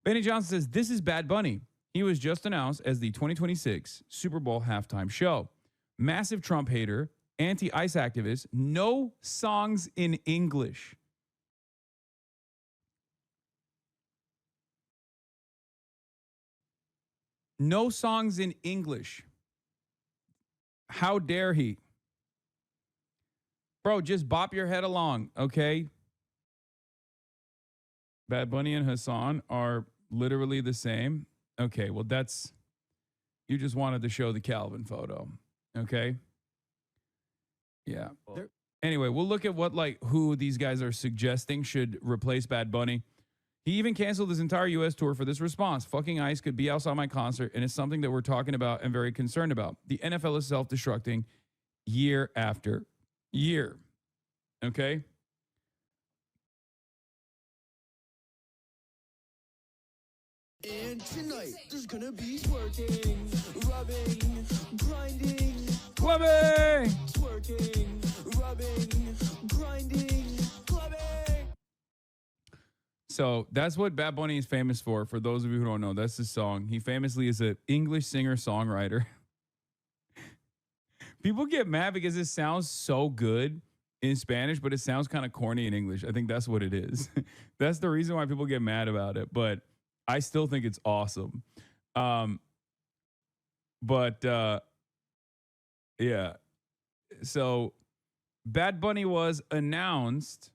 Benny Johnson says, this is Bad Bunny. He was just announced as the 2026 Super Bowl halftime show. Massive Trump hater, anti-ICE activist, no songs in English. No songs in English. How dare he? Bro, just bop your head along, okay? Bad Bunny and Hassan are literally the same. Okay, well, that's, you just wanted to show the Calvin photo, okay? Yeah. Anyway, we'll look at what, like, who these guys are suggesting should replace Bad Bunny. He even canceled his entire U.S. tour for this response. Fucking ICE could be outside my concert, and it's something that we're talking about and very concerned about. The NFL is self-destructing year after year. Okay? And tonight, there's gonna be twerking, rubbing, grinding, clubbing, twerking, rubbing, grinding, clubbing. So that's what Bad Bunny is famous for. For those of you who don't know, that's his song. He famously is an English singer-songwriter. People get mad because it sounds so good in Spanish, but it sounds kind of corny in English. I think that's what it is. That's the reason why people get mad about it. But I still think it's awesome. Yeah. So Bad Bunny was announced,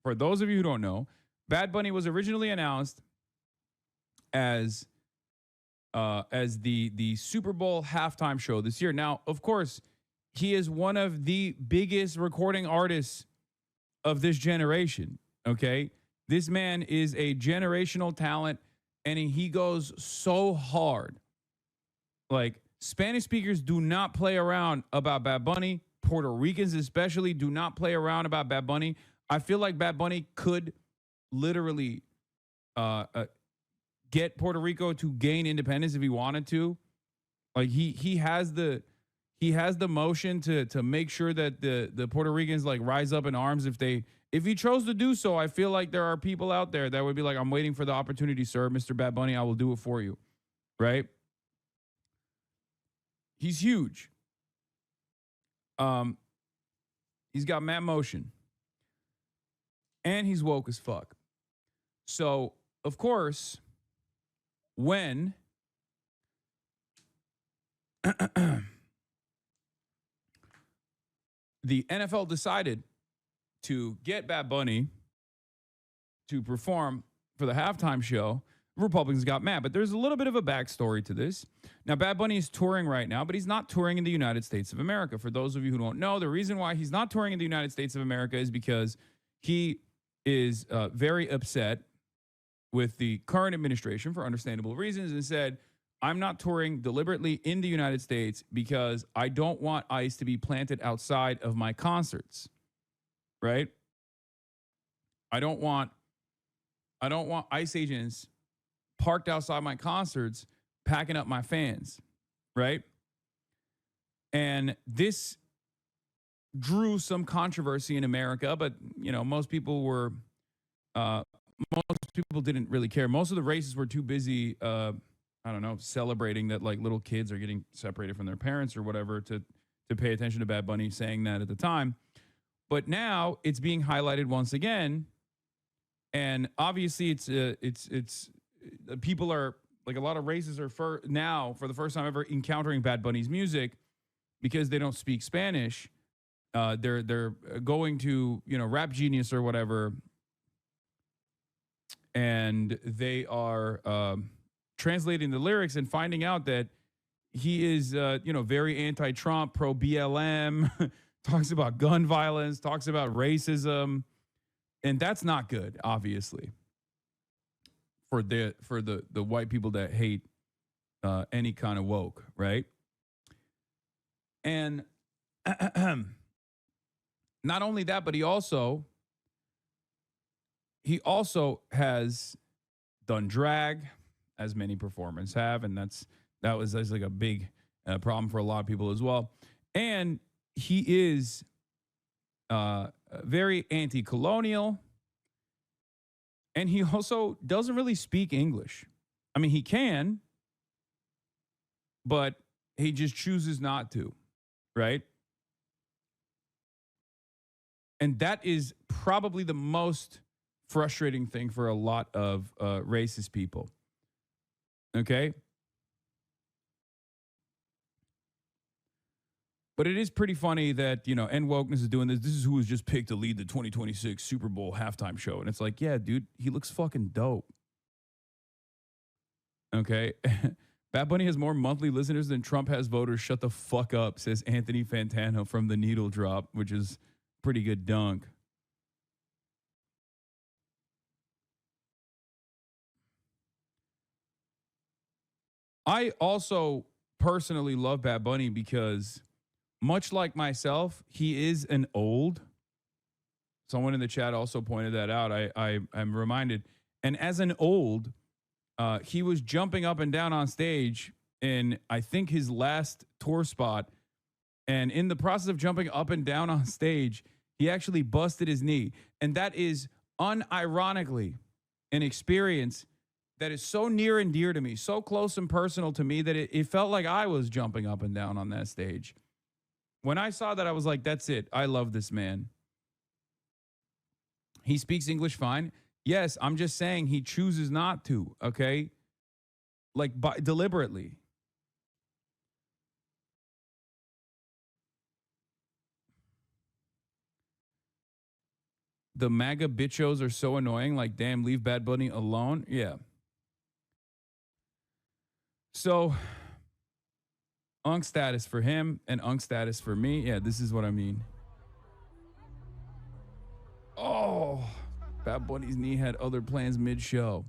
for those of you who don't know, Bad Bunny was originally announced as the Super Bowl halftime show this year. Now, of course, he is one of the biggest recording artists of this generation, okay? This man is a generational talent, and he goes so hard. Like, Spanish speakers do not play around about Bad Bunny. Puerto Ricans especially do not play around about Bad Bunny. I feel like Bad Bunny could literally get Puerto Rico to gain independence if he wanted to. Like, he has the motion to make sure that the Puerto Ricans like rise up in arms if he chose to do so. I feel like there are people out there that would be like, I'm waiting for the opportunity, sir, Mr. Bad Bunny, I will do it for you. Right? He's huge. He's got mad motion. And he's woke as fuck. So, of course, when the NFL decided to get Bad Bunny to perform for the halftime show, Republicans got mad. But there's a little bit of a backstory to this. Now, Bad Bunny is touring right now, but he's not touring in the United States of America. For those of you who don't know, the reason why he's not touring in the United States of America is because he is very upset with the current administration for understandable reasons and said, I'm not touring deliberately in the United States because I don't want ICE to be planted outside of my concerts. Right? I don't want ICE agents parked outside my concerts packing up my fans. Right? And this drew some controversy in America, but most people didn't really care. Most of the races were too busy celebrating that like little kids are getting separated from their parents or whatever to pay attention to Bad Bunny saying that at the time. But now it's being highlighted once again, and obviously it's people are like, a lot of races are for the first time ever encountering Bad Bunny's music because they don't speak Spanish. They're going to Rap Genius or whatever, and they are translating the lyrics and finding out that he is very anti-Trump, pro BLM, talks about gun violence, talks about racism, and that's not good, obviously, for the white people that hate any kind of woke, right? And not only that, but he also has done drag, as many performers have, and that's like a big problem for a lot of people as well. And he is very anti-colonial, And he also doesn't really speak English. I mean, he can, but he just chooses not to, right? And that is probably the most frustrating thing for a lot of racist people. Okay? But it is pretty funny that, N Wokeness is doing this. This is who was just picked to lead the 2026 Super Bowl halftime show. And it's like, yeah, dude, he looks fucking dope. Okay? Bad Bunny has more monthly listeners than Trump has voters. Shut the fuck up, says Anthony Fantano from the Needle Drop, which is pretty good dunk. I also personally love Bad Bunny because, much like myself, he is an old. Someone in the chat also pointed that out. I'm reminded. And as an old, he was jumping up and down on stage in, I think, his last tour spot. And in the process of jumping up and down on stage, he actually busted his knee. And that is unironically an experience that is so near and dear to me, so close and personal to me that it felt like I was jumping up and down on that stage. When I saw that, I was like, that's it. I love this man. He speaks English fine. Yes, I'm just saying he chooses not to, okay? Like, deliberately. The MAGA bitchos are so annoying. Like, damn, leave Bad Bunny alone. Yeah. So, unk status for him and unk status for me. Yeah, this is what I mean. Oh, Bad Bunny's knee had other plans mid-show.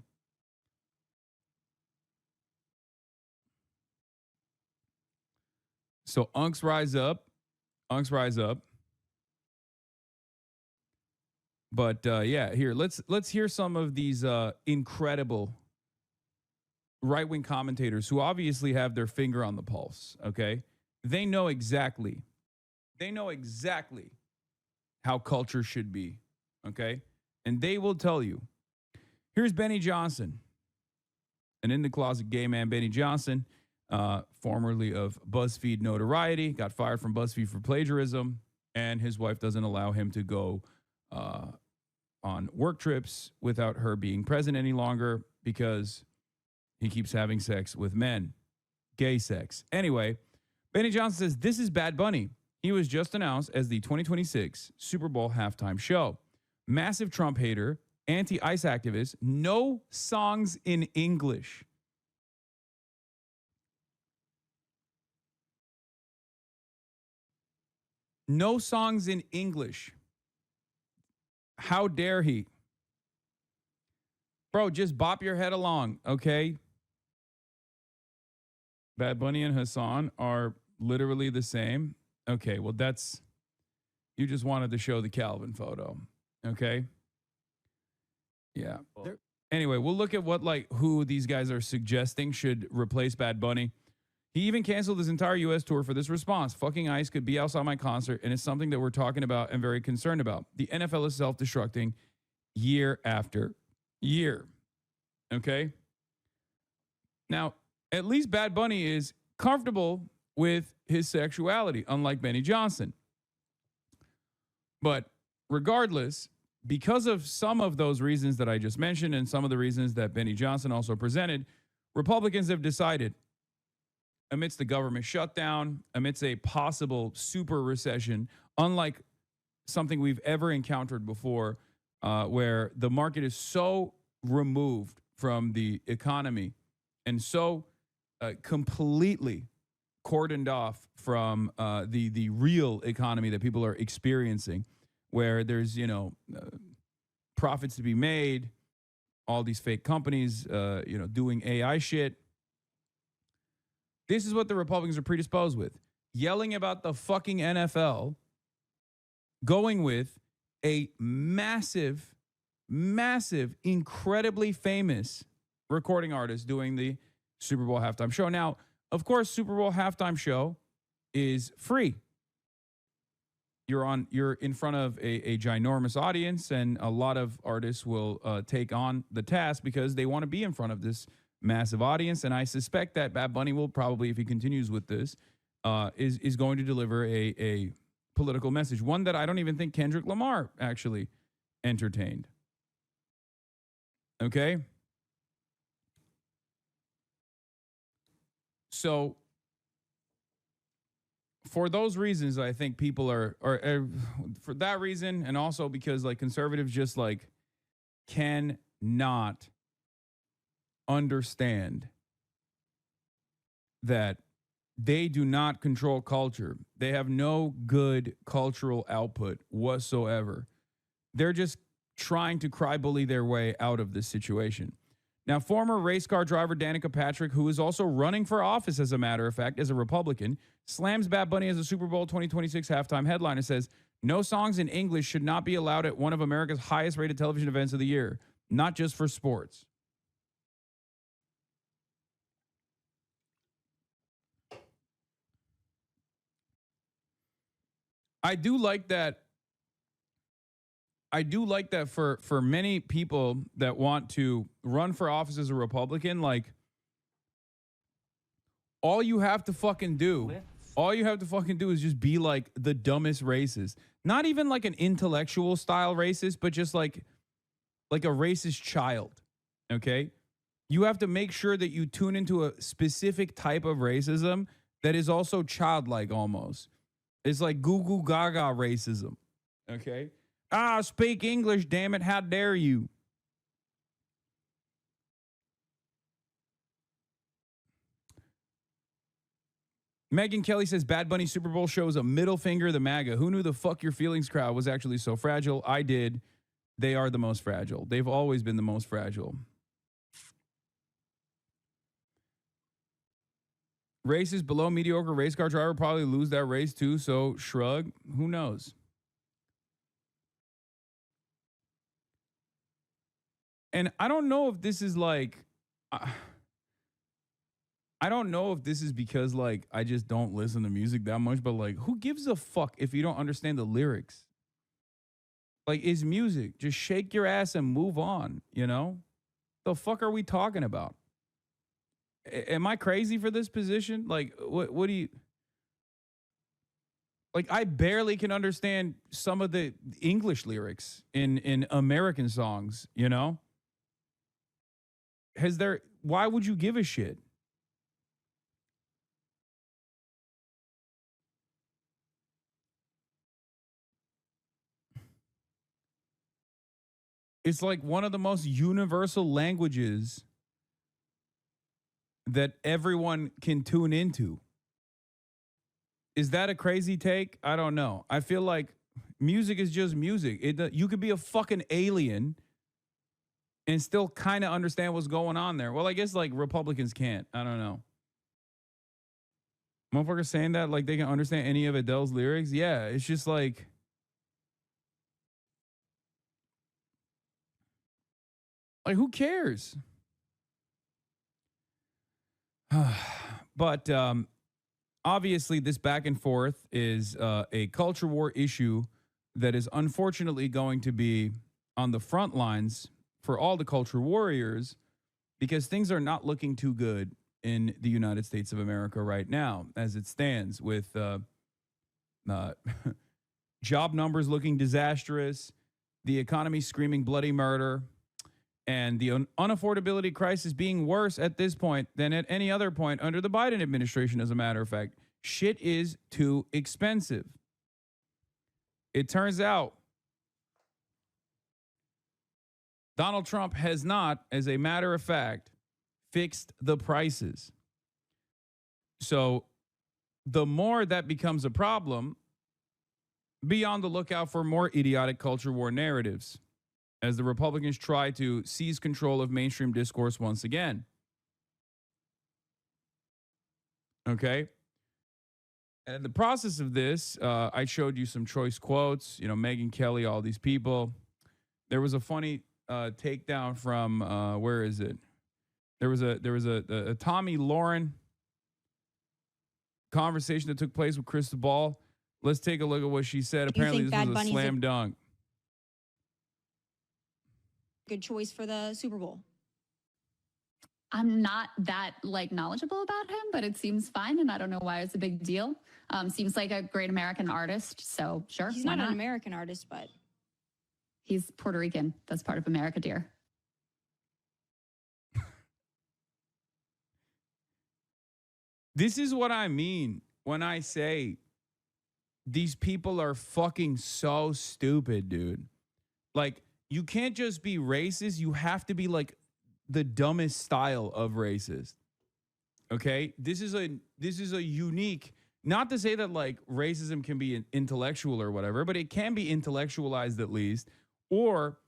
So unks rise up. Unks rise up. But yeah, here, let's hear some of these incredible right-wing commentators who obviously have their finger on the pulse, okay? They know exactly how culture should be, okay? And they will tell you. Here's Benny Johnson, an in-the-closet gay man, Benny Johnson, formerly of BuzzFeed notoriety, got fired from BuzzFeed for plagiarism, and his wife doesn't allow him to go on work trips without her being present any longer because he keeps having sex with men. Gay sex. Anyway, Benny Johnson says, this is Bad Bunny. He was just announced as the 2026 Super Bowl halftime show. Massive Trump hater, anti-ICE activist, no songs in English. No songs in English. How dare he? Bro, just bop your head along, okay? Bad Bunny and Hassan are literally the same. Okay, well, you just wanted to show the Calvin photo, okay? Yeah. Anyway, we'll look at who these guys are suggesting should replace Bad Bunny. He even canceled his entire U.S. tour for this response. Fucking ICE could be outside my concert, and it's something that we're talking about and very concerned about. The NFL is self-destructing year after year. Okay? Now, at least Bad Bunny is comfortable with his sexuality, unlike Benny Johnson. But regardless, because of some of those reasons that I just mentioned and some of the reasons that Benny Johnson also presented, Republicans have decided, amidst the government shutdown, amidst a possible super recession, unlike something we've ever encountered before, where the market is so removed from the economy and so completely cordoned off from the real economy that people are experiencing, where there's, profits to be made, all these fake companies, doing AI shit. This is what the Republicans are predisposed with. Yelling about the fucking NFL, going with a massive, incredibly famous recording artist doing the Super Bowl halftime show. Now, of course, Super Bowl halftime show is free. you're in front of a ginormous audience, and a lot of artists will take on the task because they want to be in front of this massive audience. And I suspect that Bad Bunny will probably, if he continues with this, is going to deliver a political message, one that I don't even think Kendrick Lamar actually entertained. Okay? So for those reasons, I think people are for that reason, and also because like conservatives just like cannot understand that they do not control culture. They have no good cultural output whatsoever. They're just trying to cry bully their way out of this situation. Now, former race car driver Danica Patrick, who is also running for office, as a matter of fact, as a Republican, slams Bad Bunny as a Super Bowl 2026 halftime headliner, says, no songs in English should not be allowed at one of America's highest rated television events of the year, not just for sports. I do like that. I do like that for many people that want to run for office as a Republican, like all you have to fucking do is just be like the dumbest racist. Not even like an intellectual style racist, but just like a racist child. Okay? You have to make sure that you tune into a specific type of racism that is also childlike almost. It's like goo goo gaga racism. Okay? Speak English, damn it. How dare you? Megyn Kelly says Bad Bunny Super Bowl shows a middle finger to the MAGA. Who knew the fuck your feelings crowd was actually so fragile? I did. They are the most fragile. They've always been the most fragile. Races below mediocre race car driver probably lose that race too, so shrug. Who knows? And I don't know if this is like, I don't know if this is because like I just don't listen to music that much, but like who gives a fuck if you don't understand the lyrics? Like, it's music. Just shake your ass and move on, you know? The fuck are we talking about? Am I crazy for this position? Like, what do you... Like, I barely can understand some of the English lyrics in American songs, you know? Why would you give a shit? It's like one of the most universal languages that everyone can tune into. Is that a crazy take? I don't know. I feel like music is just music. You could be a fucking alien and still kind of understand what's going on there. Well, I guess like Republicans can't. I don't know. Motherfuckers saying that like they can understand any of Adele's lyrics. Yeah, it's just like... Like, who cares? But obviously, this back and forth is a culture war issue that is unfortunately going to be on the front lines for all the culture warriors, because things are not looking too good in the United States of America right now, as it stands, with job numbers looking disastrous, the economy screaming bloody murder, and the unaffordability crisis being worse at this point than at any other point under the Biden administration, as a matter of fact. Shit is too expensive. It turns out Donald Trump has not, as a matter of fact, fixed the prices. So the more that becomes a problem, be on the lookout for more idiotic culture war narratives as the Republicans try to seize control of mainstream discourse once again. Okay? And in the process of this, I showed you some choice quotes, you know, Megyn Kelly, all these people. There was a funny takedown from, where is it? There was a Tommy Lauren conversation that took place with Crystal Ball. Let's take a look at what she said. Apparently, think this Bad was a Bunny's slam dunk. good choice for the Super Bowl? I'm not that like knowledgeable about him, but it seems fine, and I don't know why it's a big deal. Seems like a great American artist, so sure. He's why not an American artist, but He's Puerto Rican. That's part of America, dear. This is what I mean when I say these people are fucking so stupid, dude. Like, you can't just be racist. You have to be like the dumbest style of racist. Okay? This is a unique, not to say that like racism can be intellectual or whatever, but it can be intellectualized at least. Or,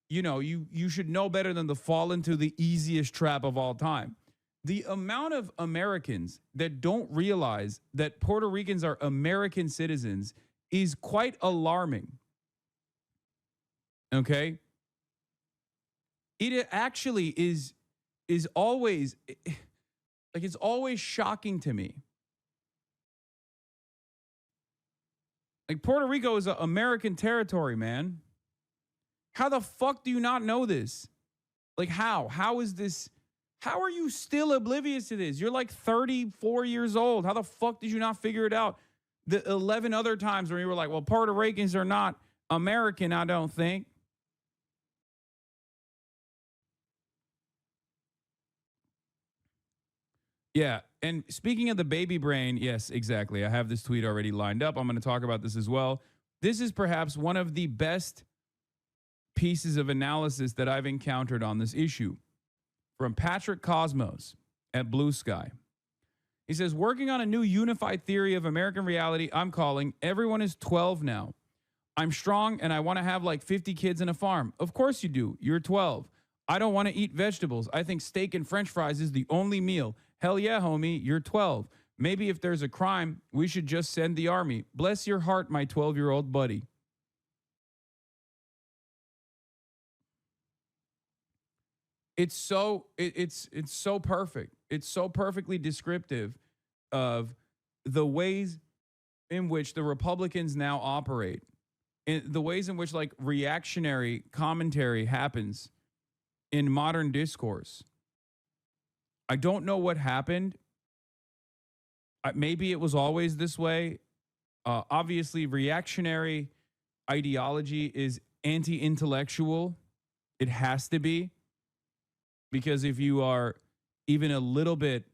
you know, you should know better than to fall into the easiest trap of all time. The amount of Americans that don't realize that Puerto Ricans are American citizens is quite alarming. Okay? It actually is always, like, it's always shocking to me. Like, Puerto Rico is an American territory, man. How the fuck do you not know this? Like, how? How is this? How are you still oblivious to this? You're like 34 years old. How the fuck did you not figure it out? The 11 other times where you were like, well, Puerto Ricans are not American, I don't think. Yeah, and speaking of the baby brain, yes, exactly. I have this tweet already lined up. I'm going to talk about this as well. This is perhaps one of the best pieces of analysis that I've encountered on this issue. From Patrick Cosmos at Blue Sky. He says, working on a new unified theory of American reality, I'm calling everyone is 12 now. I'm strong and I want to have like 50 kids and a farm. Of course you do. You're 12. I don't want to eat vegetables. I think steak and french fries is the only meal. Hell yeah, homie. You're 12. Maybe if there's a crime, we should just send the army. Bless your heart, my 12-year-old buddy. It's so perfect. It's so perfectly descriptive of the ways in which the Republicans now operate, and the ways in which like reactionary commentary happens in modern discourse. I don't know what happened. Maybe it was always this way. Obviously, reactionary ideology is anti-intellectual. It has to be. Because if you are even a little bit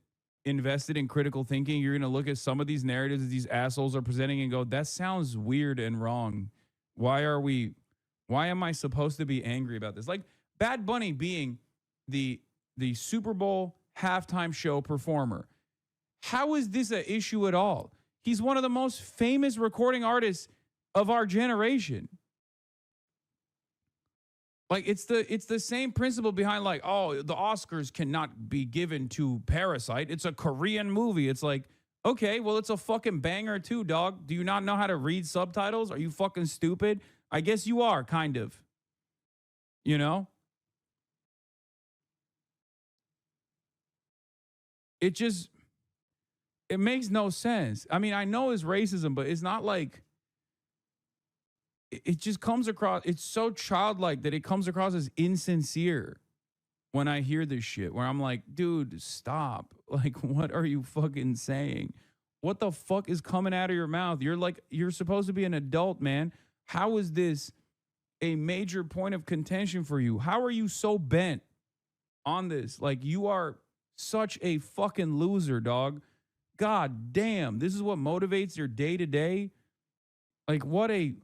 invested in critical thinking, you're going to look at some of these narratives that these assholes are presenting and go, that sounds weird and wrong. Why am I supposed to be angry about this? Like Bad Bunny being the Super Bowl halftime show performer. How is this an issue at all? He's one of the most famous recording artists of our generation. Like it's the same principle behind like, oh, the Oscars cannot be given to Parasite. It's a Korean movie. It's like, okay, well, it's a fucking banger too, dog. Do you not know how to read subtitles? Are you fucking stupid? I guess you are, kind of. You know? It makes no sense. I mean, I know it's racism, but it's not like, it just comes across, it's so childlike that it comes across as insincere when I hear this shit, where I'm like, dude, stop. Like, what are you fucking saying? What the fuck is coming out of your mouth? You're supposed to be an adult, man. How is this a major point of contention for you? How are you so bent on this? Like, you are such a fucking loser, dog. God damn, this is what motivates your day to day. Like, what a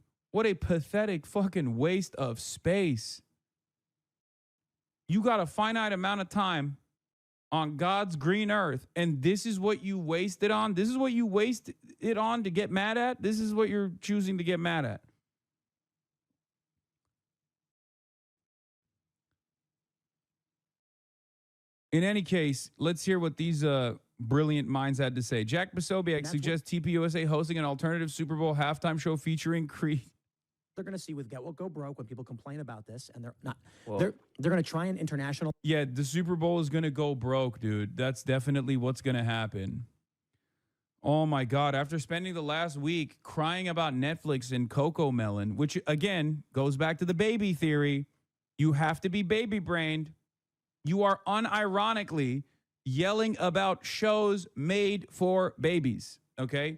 pathetic fucking waste of space. You got a finite amount of time on God's green earth, and this is what you waste it on? This is what you waste it on to get mad at? This is what you're choosing to get mad at? In any case, let's hear what these brilliant minds had to say. Jack Posobiec suggests TPUSA hosting an alternative Super Bowl halftime show featuring Creed. They're going to see with Get What Go Broke when people complain about this, and they're not. Well, they're going to try an international. Yeah, the Super Bowl is going to go broke, dude. That's definitely what's going to happen. Oh my God. After spending the last week crying about Netflix and Coco Melon, which again goes back to the baby theory, you have to be baby brained. You are unironically yelling about shows made for babies. Okay.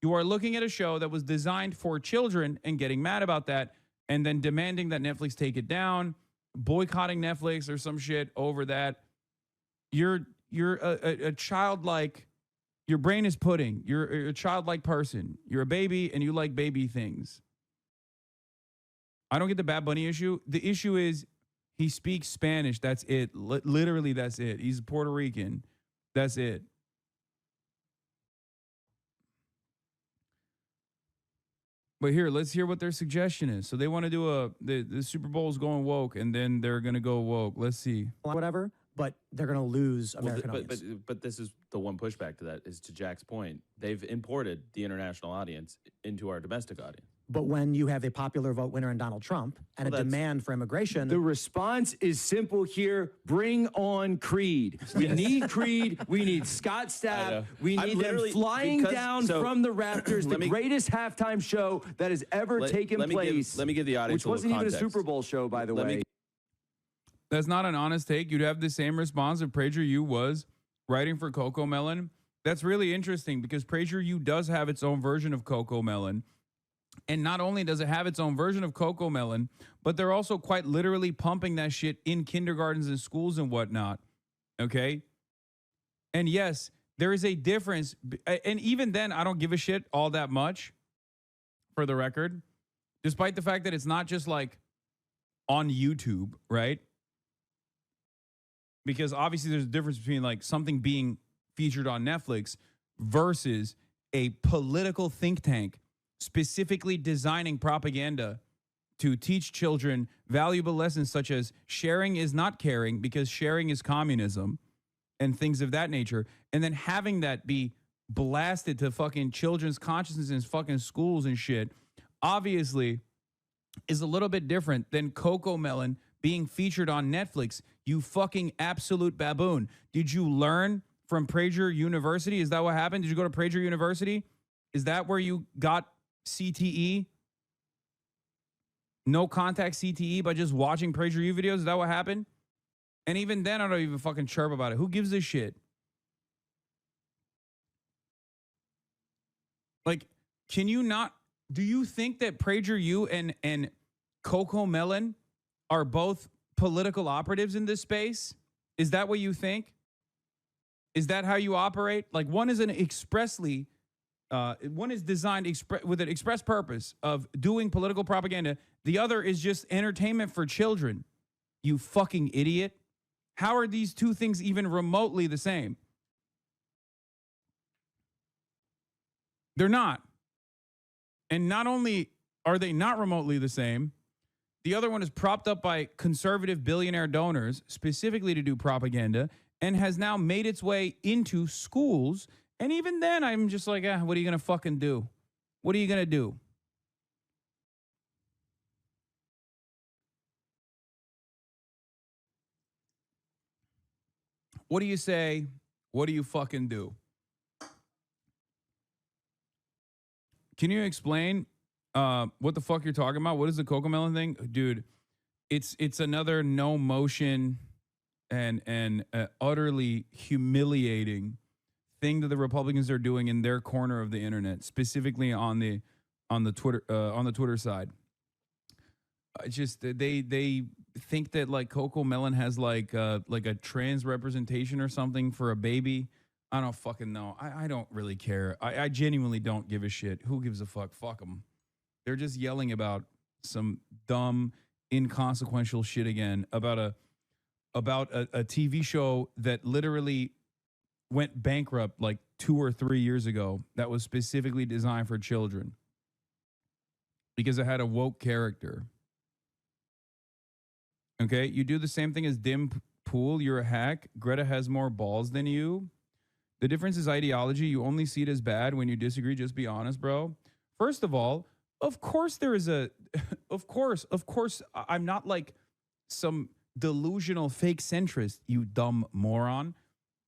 You are looking at a show that was designed for children and getting mad about that and then demanding that Netflix take it down, boycotting Netflix or some shit over that. You're a childlike. Your brain is pudding. You're a childlike person. You're a baby and you like baby things. I don't get the Bad Bunny issue. The issue is he speaks Spanish. That's it. Literally, that's it. He's Puerto Rican. That's it. But here, let's hear what their suggestion is. So they want to do the Super Bowl is going woke, and then they're going to go woke. Let's see. Whatever, but they're going to lose American audience. But this is the one pushback to that is to Jack's point. They've imported the international audience into our domestic audience. But when you have a popular vote winner in Donald Trump and a demand for immigration, the response is simple here. Bring on Creed. We need Creed. We need Scott Stapp. We need them flying down from the rafters. The greatest halftime show that has ever taken place. Let me give the audience which wasn't even a context. Super Bowl show, by the way. That's not an honest take. You'd have the same response if PragerU was writing for Coco Melon. That's really interesting because PragerU does have its own version of Coco Melon. And not only does it have its own version of Coco Melon, but they're also quite literally pumping that shit in kindergartens and schools and whatnot. Okay? And yes, there is a difference. And even then, I don't give a shit all that much, for the record, despite the fact that it's not just like on YouTube, right? Because obviously there's a difference between like something being featured on Netflix versus a political think tank specifically designing propaganda to teach children valuable lessons such as sharing is not caring because sharing is communism and things of that nature. And then having that be blasted to fucking children's consciousness in fucking schools and shit obviously is a little bit different than Coco Melon being featured on Netflix. You fucking absolute baboon. Did you learn from Prager University? Is that what happened? Did you go to Prager University? Is that where you got CTE? No contact CTE by just watching PragerU videos? Is that what happened? And even then, I don't even fucking chirp about it. Who gives a shit? Like, can you not? Do you think that PragerU and Coco Melon are both political operatives in this space? Is that what you think? Is that how you operate? Like, one is an expressly, one is designed with an express purpose of doing political propaganda. The other is just entertainment for children. You fucking idiot. How are these two things even remotely the same? They're not. And not only are they not remotely the same, the other one is propped up by conservative billionaire donors specifically to do propaganda and has now made its way into schools. And even then, I'm just like, what are you going to fucking do? What are you going to do? What do you say? What do you fucking do? Can you explain what the fuck you're talking about? What is the Coco Melon thing? Dude, it's another no motion and utterly humiliating thing that the Republicans are doing in their corner of the internet, specifically on the Twitter side. Just they think that like Coco Melon has like a trans representation or something for a baby. I don't fucking know. I don't really care. I genuinely don't give a shit. Who gives a fuck? Fuck them. They're just yelling about some dumb, inconsequential shit again about a TV show that literally went bankrupt like 2 or 3 years ago that was specifically designed for children because it had a woke character. Okay, you do the same thing as Dim Pool. You're a hack. Greta has more balls than you. The difference is ideology. You only see it as bad when you disagree. Just be honest, bro. First of all, of course there is of course, I'm not like some delusional fake centrist, you dumb moron.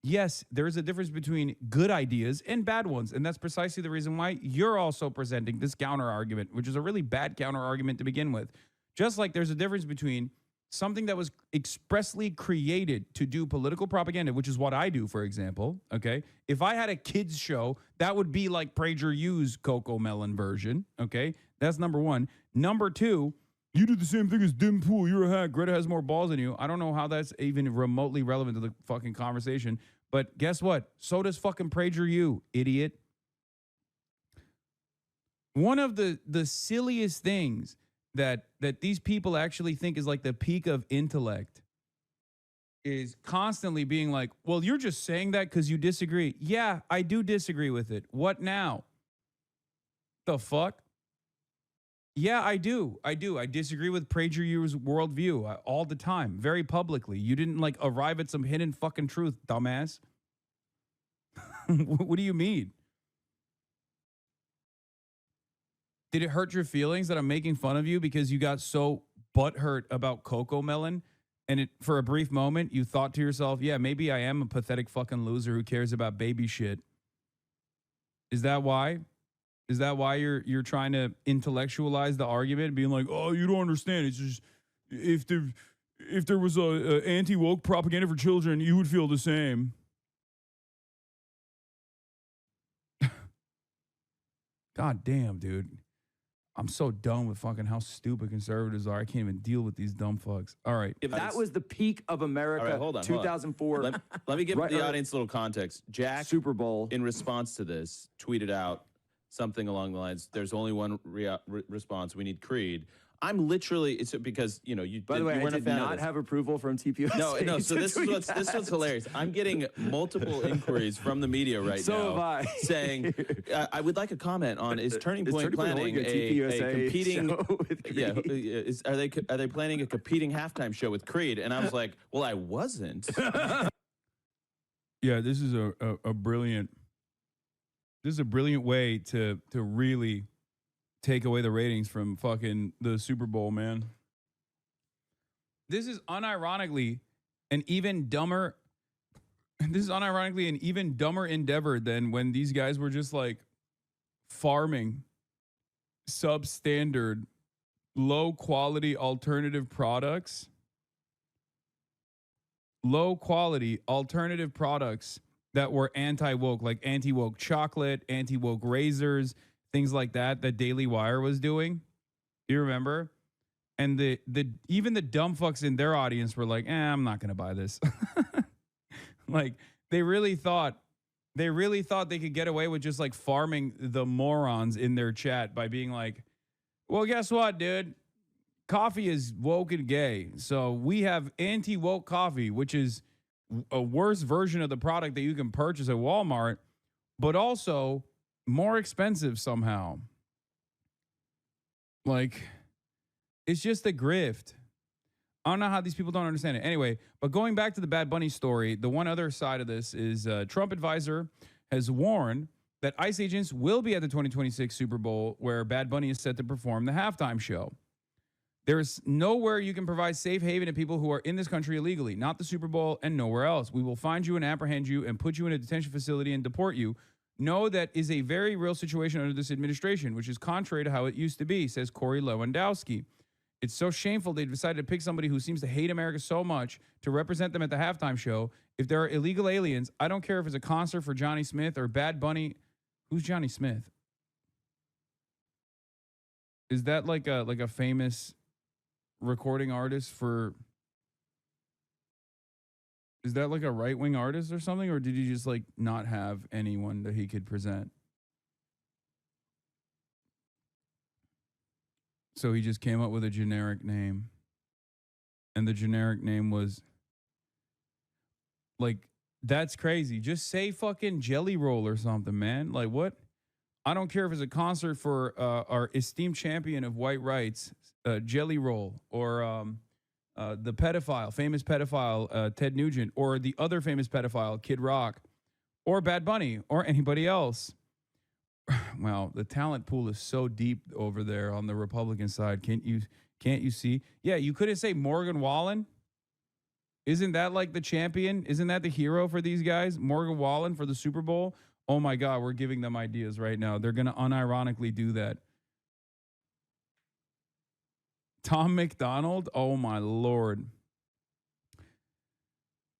yes, there is a difference between good ideas and bad ones. And that's precisely the reason why you're also presenting this counter argument, which is a really bad counter argument to begin with. Just like there's a difference between something that was expressly created to do political propaganda, which is what I do, for example. Okay. If I had a kids show, that would be like PragerU's Coco Melon version. Okay. That's number one. Number two, you do the same thing as Dim Pool. You're a hack. Greta has more balls than you. I don't know how that's even remotely relevant to the fucking conversation. But guess what? So does fucking PragerU, idiot. One of the silliest things that these people actually think is like the peak of intellect is constantly being like, well, you're just saying that because you disagree. Yeah, I do disagree with it. What now? The fuck? Yeah, I do. I disagree with PragerU's worldview all the time, very publicly. You didn't like arrive at some hidden fucking truth, dumbass. What do you mean? Did it hurt your feelings that I'm making fun of you because you got so butthurt about Coco Melon? And for a brief moment, you thought to yourself, yeah, maybe I am a pathetic fucking loser who cares about baby shit. Is that why? Is that why you're trying to intellectualize the argument, being like, oh, you don't understand. It's just if there was a anti-woke propaganda for children, you would feel the same. God damn, dude. I'm so done with fucking how stupid conservatives are. I can't even deal with these dumb fucks. All right. If that was the peak of America, all right, hold on, 2004. Let me give the audience a little context. Jack, Super Bowl, in response to this, tweeted out something along the lines, there's only one response. We need Creed. I'm literally, it's because, you know, by the way, I did not have approval from TPUSA. No. So this is what's hilarious. I'm getting multiple inquiries from the media right now. So have I. Saying, I would like a comment on, is Turning Point planning a competing, are they planning a competing halftime show with Creed? And I was like, well, I wasn't. Yeah, this is a brilliant way to really take away the ratings from fucking the Super Bowl, man. This is unironically an even dumber endeavor than when these guys were just like farming substandard, low quality alternative products. Low quality alternative products that were anti-woke, like anti-woke chocolate, anti-woke razors, things like that Daily Wire was doing. Do you remember? And even the dumb fucks in their audience were like, I'm not gonna buy this. Like they really thought they could get away with just like farming the morons in their chat by being like, well, guess what, dude? Coffee is woke and gay. So we have anti-woke coffee, which is a worse version of the product that you can purchase at Walmart, but also more expensive somehow. Like, it's just a grift. I don't know how these people don't understand it. Anyway, but going back to the Bad Bunny story, the one other side of this is Trump advisor has warned that ICE agents will be at the 2026 Super Bowl where Bad Bunny is set to perform the halftime show. There's nowhere you can provide safe haven to people who are in this country illegally, not the Super Bowl and nowhere else. We will find you and apprehend you and put you in a detention facility and deport you. No, that is a very real situation under this administration, which is contrary to how it used to be, says Corey Lewandowski. It's so shameful they decided to pick somebody who seems to hate America so much to represent them at the halftime show. If there are illegal aliens, I don't care if it's a concert for Johnny Smith or Bad Bunny. Who's Johnny Smith? Is that like a famous recording artist for... Is that like a right-wing artist or something? Or did he just like not have anyone that he could present? So he just came up with a generic name. And the generic name was like, that's crazy. Just say fucking Jelly Roll or something, man. Like what? I don't care if it's a concert for our esteemed champion of white rights, Jelly Roll, or the pedophile, famous pedophile, Ted Nugent, or the other famous pedophile, Kid Rock, or Bad Bunny, or anybody else. Well, the talent pool is so deep over there on the Republican side. Can't you see? Yeah, you couldn't say Morgan Wallen. Isn't that like the champion? Isn't that the hero for these guys? Morgan Wallen for the Super Bowl? Oh my God, we're giving them ideas right now. They're going to unironically do that. Tom McDonald? Oh my Lord.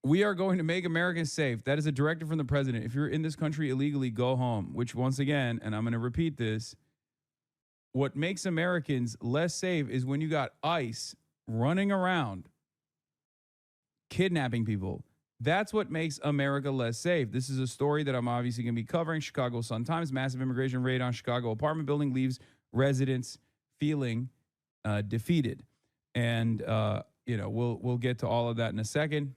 We are going to make Americans safe. That is a directive from the president. If you're in this country illegally, go home. Which, once again, and I'm going to repeat this, what makes Americans less safe is when you got ICE running around kidnapping people. That's what makes America less safe. This is a story that I'm obviously going to be covering. Chicago Sun-Times, massive immigration raid on Chicago apartment building leaves residents feeling defeated. And, we'll get to all of that in a second.